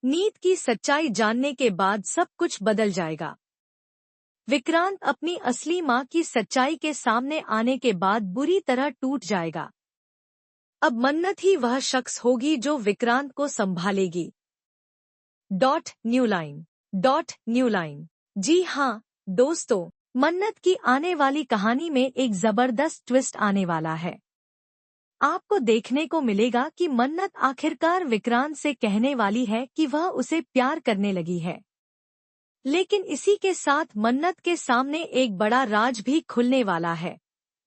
नीत की सच्चाई जानने के बाद सब कुछ बदल जाएगा। विक्रांत अपनी असली मां की सच्चाई के सामने आने के बाद बुरी तरह टूट जाएगा। अब मन्नत ही वह शख्स होगी जो विक्रांत को संभालेगी। New line. जी हाँ दोस्तों, मन्नत की आने वाली कहानी में एक जबरदस्त ट्विस्ट आने वाला है। आपको देखने को मिलेगा कि मन्नत आखिरकार विक्रांत से कहने वाली है कि वह उसे प्यार करने लगी है। लेकिन इसी के साथ मन्नत के सामने एक बड़ा राज भी खुलने वाला है।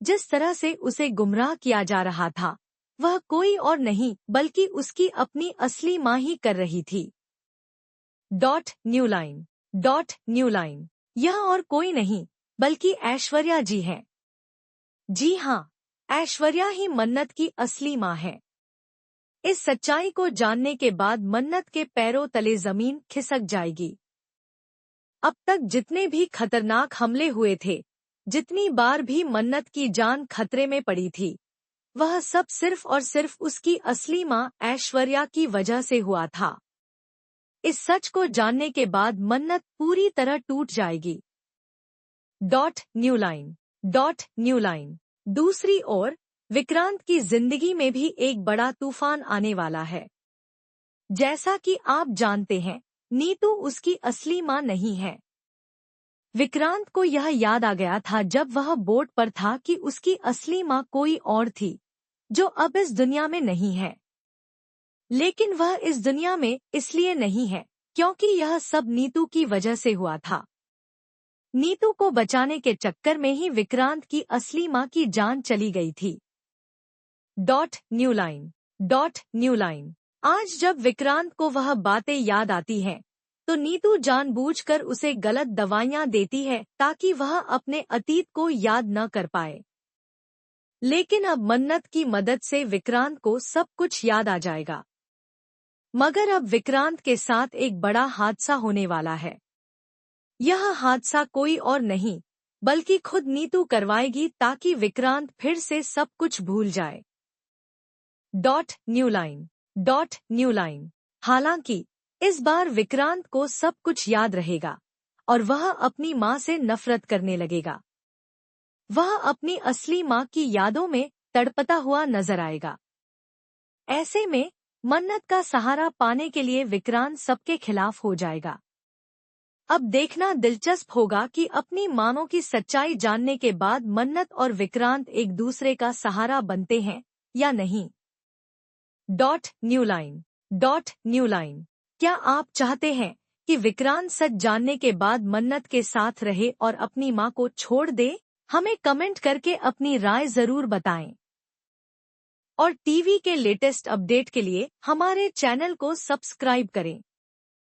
जिस तरह से उसे गुमराह किया जा रहा था, वह कोई और नहीं बल्कि उसकी अपनी असली मां ही कर रही थी। New line. यह और कोई नहीं बल्कि ऐश्वर्या जी है। जी हाँ, ऐश्वर्या ही मन्नत की असली मां है। इस सच्चाई को जानने के बाद मन्नत के पैरों तले जमीन खिसक जाएगी। अब तक जितने भी खतरनाक हमले हुए थे, जितनी बार भी मन्नत की जान खतरे में पड़ी थी, वह सब सिर्फ और सिर्फ उसकी असली मां ऐश्वर्या की वजह से हुआ था। इस सच को जानने के बाद मन्नत पूरी तरह टूट जाएगी। New line. दूसरी ओर विक्रांत की जिंदगी में भी एक बड़ा तूफान आने वाला है। जैसा कि आप जानते हैं, नीतू उसकी असली मां नहीं है। विक्रांत को यह याद आ गया था जब वह बोट पर था कि उसकी असली मां कोई और थी, जो अब इस दुनिया में नहीं है। लेकिन वह इस दुनिया में इसलिए नहीं है क्योंकि यह सब नीतू की वजह से हुआ था। नीतू को बचाने के चक्कर में ही विक्रांत की असली मां की जान चली गई थी। New line. आज जब विक्रांत को वह बातें याद आती हैं, तो नीतू जानबूझकर उसे गलत दवाइयां देती है ताकि वह अपने अतीत को याद न कर पाए। लेकिन अब मन्नत की मदद से विक्रांत को सब कुछ याद आ जाएगा। मगर अब विक्रांत के साथ एक बड़ा हादसा होने वाला है। यह हादसा कोई और नहीं बल्कि खुद नीतू करवाएगी ताकि विक्रांत फिर से सब कुछ भूल जाए। New line. हालांकि इस बार विक्रांत को सब कुछ याद रहेगा और वह अपनी मां से नफरत करने लगेगा। वह अपनी असली मां की यादों में तड़पता हुआ नजर आएगा। ऐसे में मन्नत का सहारा पाने के लिए विक्रांत सबके खिलाफ हो जाएगा। अब देखना दिलचस्प होगा कि अपनी मानों की सच्चाई जानने के बाद मन्नत और विक्रांत एक दूसरे का सहारा बनते हैं या नहीं। New line. क्या आप चाहते हैं कि विक्रांत सच जानने के बाद मन्नत के साथ रहे और अपनी मां को छोड़ दे? हमें कमेंट करके अपनी राय जरूर बताएं। और टीवी के लेटेस्ट अपडेट के लिए हमारे चैनल को सब्सक्राइब करें।